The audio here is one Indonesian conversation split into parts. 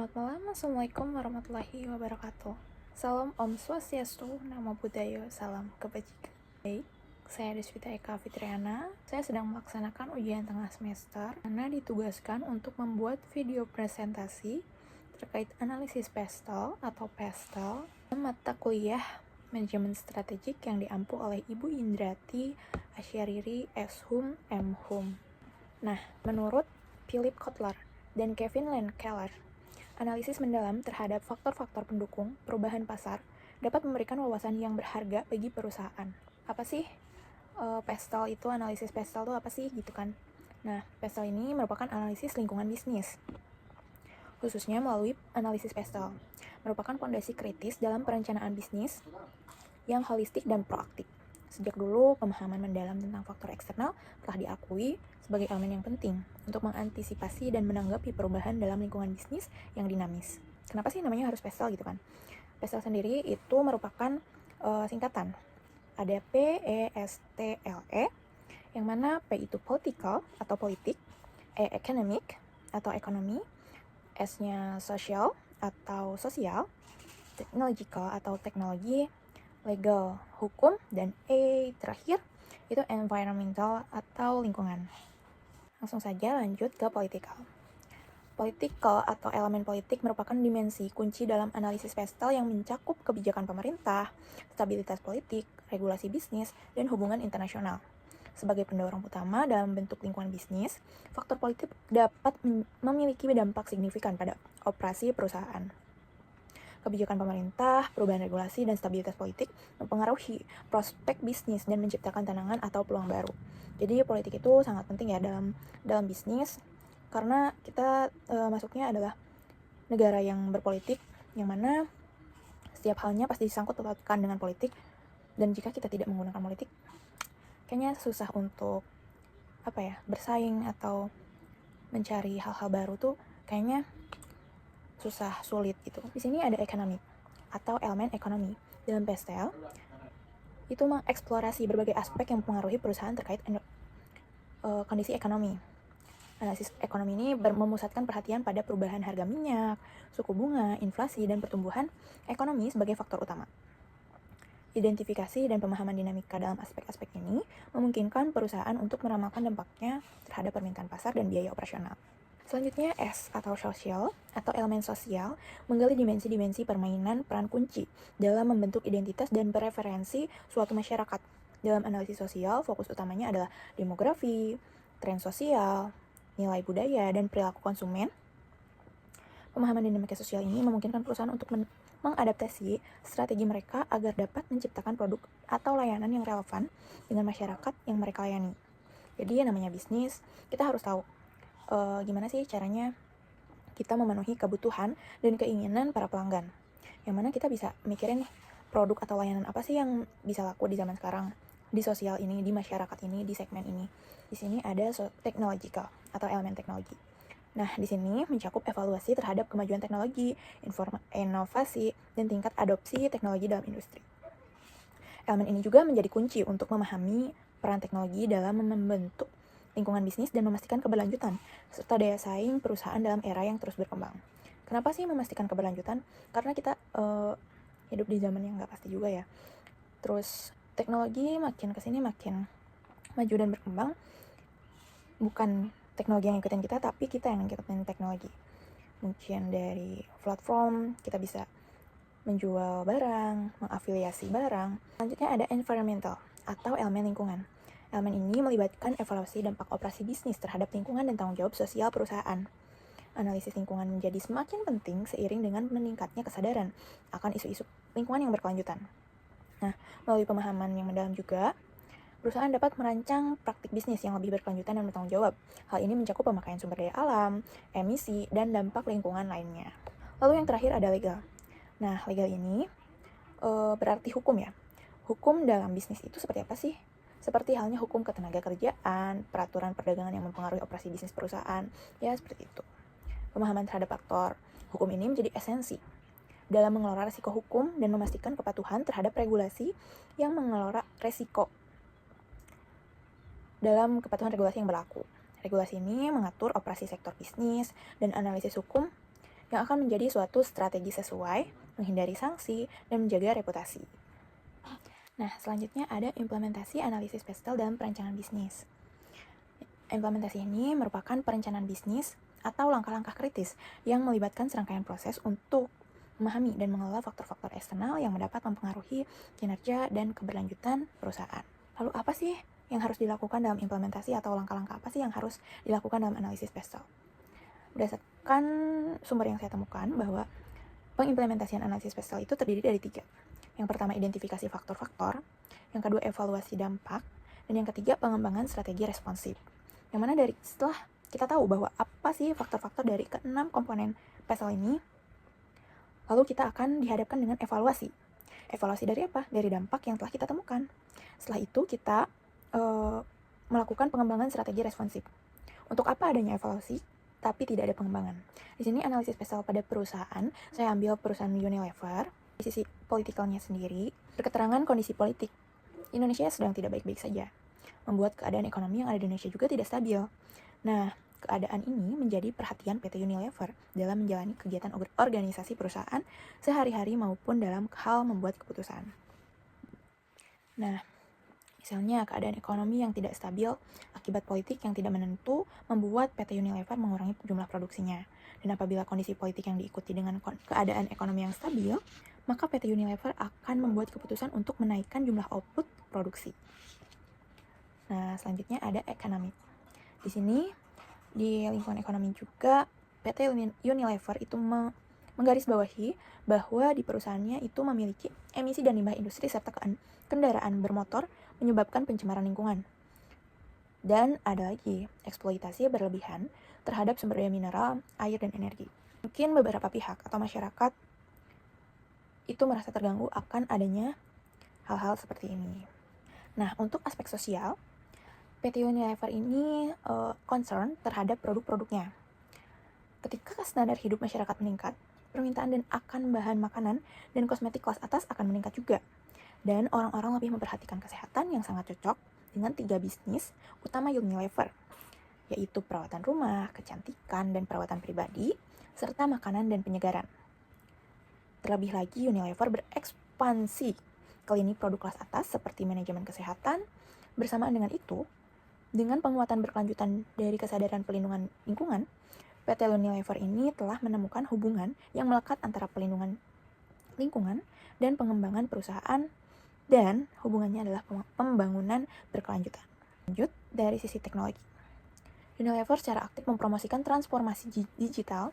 Selamat malam, Assalamualaikum warahmatullahi wabarakatuh. Salam Om Swastiastu, Namo Buddhaya, salam kebajikan. Baik, saya Deswita Eka Fitriana. Saya sedang melaksanakan ujian tengah semester, karena ditugaskan untuk membuat video presentasi terkait analisis pestel atau pestel mata kuliah manajemen strategik yang diampu oleh Ibu Indrati Asyariri S.Hum M.Hum. Nah, menurut Philip Kotler dan Kevin Keller, analisis mendalam terhadap faktor-faktor pendukung perubahan pasar dapat memberikan wawasan yang berharga bagi perusahaan. Apa sih pestel itu, analisis pestel itu apa sih gitu kan? Nah, pestel ini merupakan analisis lingkungan bisnis, khususnya melalui analisis pestel. Merupakan fondasi kritis dalam perencanaan bisnis yang holistik dan proaktif. Sejak dulu, pemahaman mendalam tentang faktor eksternal telah diakui sebagai elemen yang penting untuk mengantisipasi dan menanggapi perubahan dalam lingkungan bisnis yang dinamis. Kenapa sih namanya harus pestel gitu kan? Pestel sendiri itu merupakan singkatan. Ada PESTLE, yang mana P itu political atau politik, E economic atau ekonomi, S-nya social atau sosial, technological atau teknologi, legal, hukum, dan E terakhir itu environmental atau lingkungan. Langsung saja lanjut ke political. Political atau elemen politik merupakan dimensi kunci dalam analisis pestel yang mencakup kebijakan pemerintah, stabilitas politik, regulasi bisnis, dan hubungan internasional. Sebagai pendorong utama dalam bentuk lingkungan bisnis, faktor politik dapat memiliki dampak signifikan pada operasi perusahaan. Kebijakan pemerintah, perubahan regulasi, dan stabilitas politik mempengaruhi prospek bisnis dan menciptakan tantangan atau peluang baru. Jadi politik itu sangat penting ya dalam bisnis, karena kita masuknya adalah negara yang berpolitik, yang mana setiap halnya pasti disangkut pautkan dengan politik, dan jika kita tidak menggunakan politik, kayaknya susah untuk bersaing atau mencari hal-hal baru tuh kayaknya susah, sulit gitu. Di sini ada ekonomi atau elemen ekonomi. Dalam pestel itu mengeksplorasi berbagai aspek yang mempengaruhi perusahaan terkait kondisi ekonomi. Analisis ekonomi ini memusatkan perhatian pada perubahan harga minyak, suku bunga, inflasi, dan pertumbuhan ekonomi sebagai faktor utama. Identifikasi dan pemahaman dinamika dalam aspek-aspek ini memungkinkan perusahaan untuk meramalkan dampaknya terhadap permintaan pasar dan biaya operasional. Selanjutnya S atau sosial atau elemen sosial menggali dimensi-dimensi permainan peran kunci dalam membentuk identitas dan preferensi suatu masyarakat. Dalam analisis sosial, fokus utamanya adalah demografi, tren sosial, nilai budaya, dan perilaku konsumen. Pemahaman dinamika sosial ini memungkinkan perusahaan untuk mengadaptasi strategi mereka agar dapat menciptakan produk atau layanan yang relevan dengan masyarakat yang mereka layani. Jadi namanya bisnis, kita harus tahu gimana sih caranya kita memenuhi kebutuhan dan keinginan para pelanggan. Yang mana kita bisa mikirin nih, produk atau layanan apa sih yang bisa laku di zaman sekarang, di sosial ini, di masyarakat ini, di segmen ini. Di sini ada technological atau elemen teknologi. Nah, di sini mencakup evaluasi terhadap kemajuan teknologi, inovasi, dan tingkat adopsi teknologi dalam industri. Elemen ini juga menjadi kunci untuk memahami peran teknologi dalam membentuk lingkungan bisnis dan memastikan keberlanjutan, serta daya saing perusahaan dalam era yang terus berkembang. Kenapa sih memastikan keberlanjutan? Karena kita hidup di zaman yang nggak pasti juga ya. Terus teknologi makin kesini makin maju dan berkembang. Bukan teknologi yang ngikutin kita, tapi kita yang ngikutin teknologi. Mungkin dari platform kita bisa menjual barang, mengafiliasi barang. Selanjutnya ada environmental atau elemen lingkungan. Elemen ini melibatkan evaluasi dampak operasi bisnis terhadap lingkungan dan tanggung jawab sosial perusahaan. Analisis lingkungan menjadi semakin penting seiring dengan meningkatnya kesadaran akan isu-isu lingkungan yang berkelanjutan. Nah, melalui pemahaman yang mendalam juga, perusahaan dapat merancang praktik bisnis yang lebih berkelanjutan dan bertanggung jawab. Hal ini mencakup pemakaian sumber daya alam, emisi, dan dampak lingkungan lainnya. Lalu yang terakhir ada legal. Nah, legal ini berarti hukum ya. Hukum dalam bisnis itu seperti apa sih? Seperti halnya hukum ketenagakerjaan, peraturan perdagangan yang mempengaruhi operasi bisnis perusahaan, ya seperti itu. Pemahaman terhadap faktor hukum ini menjadi esensi dalam mengelola risiko hukum dan memastikan kepatuhan terhadap regulasi yang mengelola risiko dalam kepatuhan regulasi yang berlaku. Regulasi ini mengatur operasi sektor bisnis dan analisis hukum yang akan menjadi suatu strategi sesuai, menghindari sanksi, dan menjaga reputasi. Nah, selanjutnya ada implementasi analisis pestel dalam perencanaan bisnis. Implementasi ini merupakan perencanaan bisnis atau langkah-langkah kritis yang melibatkan serangkaian proses untuk memahami dan mengelola faktor-faktor eksternal yang dapat mempengaruhi kinerja dan keberlanjutan perusahaan. Lalu apa sih yang harus dilakukan dalam implementasi atau langkah-langkah apa sih yang harus dilakukan dalam analisis pestel? Berdasarkan sumber yang saya temukan bahwa pengimplementasian analisis pestel itu terdiri dari 3. Yang pertama, identifikasi faktor-faktor. Yang kedua, evaluasi dampak. Dan yang ketiga, pengembangan strategi responsif. Yang mana setelah kita tahu bahwa apa sih faktor-faktor dari ke-6 komponen pestel ini, lalu kita akan dihadapkan dengan evaluasi. Evaluasi dari apa? Dari dampak yang telah kita temukan. Setelah itu kita melakukan pengembangan strategi responsif. Untuk apa adanya evaluasi, tapi tidak ada pengembangan? Di sini analisis pestel pada perusahaan, saya ambil perusahaan Unilever. Di sisi politikalnya sendiri, berketerangan kondisi politik Indonesia sedang tidak baik-baik saja, membuat keadaan ekonomi yang ada di Indonesia juga tidak stabil. Nah, keadaan ini menjadi perhatian PT Unilever dalam menjalani kegiatan organisasi perusahaan sehari-hari maupun dalam hal membuat keputusan. Nah, misalnya keadaan ekonomi yang tidak stabil akibat politik yang tidak menentu membuat PT Unilever mengurangi jumlah produksinya. Dan apabila kondisi politik yang diikuti dengan keadaan ekonomi yang stabil, maka PT Unilever akan membuat keputusan untuk menaikkan jumlah output produksi. Nah, selanjutnya ada ekonomi. Di sini, di lingkungan ekonomi juga, PT Unilever itu menggarisbawahi bahwa di perusahaannya itu memiliki emisi dan limbah industri serta kendaraan bermotor menyebabkan pencemaran lingkungan. Dan ada lagi eksploitasi berlebihan terhadap sumber daya mineral, air, dan energi. Mungkin beberapa pihak atau masyarakat itu merasa terganggu akan adanya hal-hal seperti ini. Nah, untuk aspek sosial, PT Unilever ini concern terhadap produk-produknya. Ketika standar hidup masyarakat meningkat, permintaan dan akan bahan makanan dan kosmetik kelas atas akan meningkat juga. Dan orang-orang lebih memperhatikan kesehatan yang sangat cocok dengan 3 bisnis utama Unilever, yaitu perawatan rumah, kecantikan, dan perawatan pribadi, serta makanan dan penyegaran. Terlebih lagi, Unilever berekspansi ke lini produk kelas atas seperti manajemen kesehatan. Bersamaan dengan itu, dengan penguatan berkelanjutan dari kesadaran pelindungan lingkungan, PT Unilever ini telah menemukan hubungan yang melekat antara pelindungan lingkungan dan pengembangan perusahaan, dan hubungannya adalah pembangunan berkelanjutan. Lanjut, dari sisi teknologi. Unilever secara aktif mempromosikan transformasi digital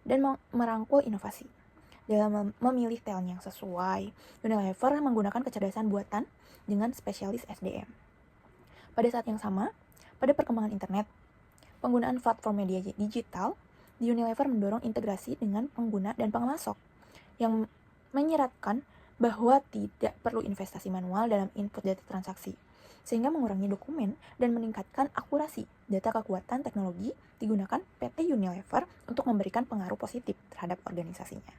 dan merangkul inovasi. Dalam memilih talent yang sesuai, Unilever menggunakan kecerdasan buatan dengan spesialis SDM. Pada saat yang sama, pada perkembangan internet, penggunaan platform media digital, di Unilever mendorong integrasi dengan pengguna dan pengemasok yang menyeratkan bahwa tidak perlu investasi manual dalam input data transaksi, sehingga mengurangi dokumen dan meningkatkan akurasi data. Kekuatan teknologi digunakan PT Unilever untuk memberikan pengaruh positif terhadap organisasinya.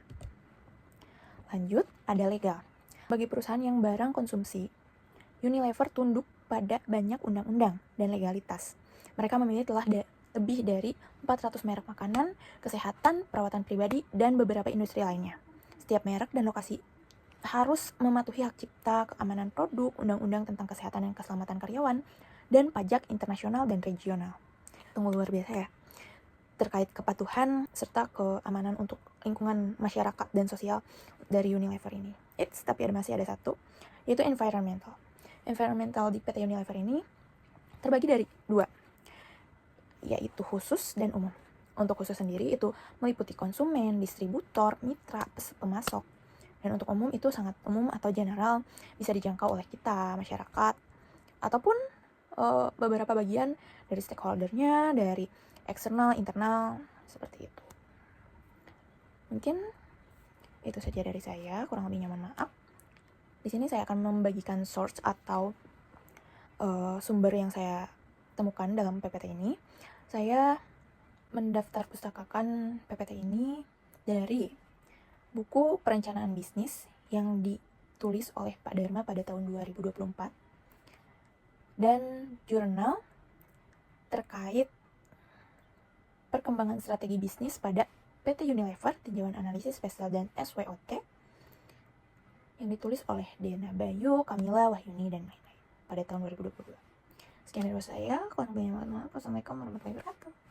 Lanjut, ada legal. Bagi perusahaan yang barang konsumsi, Unilever tunduk pada banyak undang-undang dan legalitas. Mereka memilih telah lebih dari 400 merek makanan, kesehatan, perawatan pribadi, dan beberapa industri lainnya. Setiap merek dan lokasi harus mematuhi hak cipta, keamanan produk, undang-undang tentang kesehatan dan keselamatan karyawan, dan pajak internasional dan regional. Tunggu, luar biasa ya. Terkait kepatuhan serta keamanan untuk lingkungan masyarakat dan sosial dari Unilever ini. Tapi masih ada satu, yaitu environmental. Environmental di PT Unilever ini terbagi dari 2, yaitu khusus dan umum. Untuk khusus sendiri itu meliputi konsumen, distributor, mitra, pemasok. Dan untuk umum itu sangat umum atau general, bisa dijangkau oleh kita, masyarakat, ataupun beberapa bagian dari stakeholdernya, dari eksternal, internal, seperti itu. Mungkin itu saja dari saya, kurang lebihnya mohon maaf. Di sini saya akan membagikan source atau sumber yang saya temukan dalam PPT ini. Saya mendaftar pustakakan PPT ini dari buku perencanaan bisnis yang ditulis oleh Pak Dharma pada tahun 2024 dan jurnal terkait perkembangan strategi bisnis pada PT Unilever, Tinjauan Analisis Spesial dan SWOT, yang ditulis oleh Dena Bayu, Kamila, Wahyuni, dan lain-lain pada tahun 2022. Sekian dari saya, kurang lebihnya mohon maaf. Wassalamualaikum warahmatullahi wabarakatuh.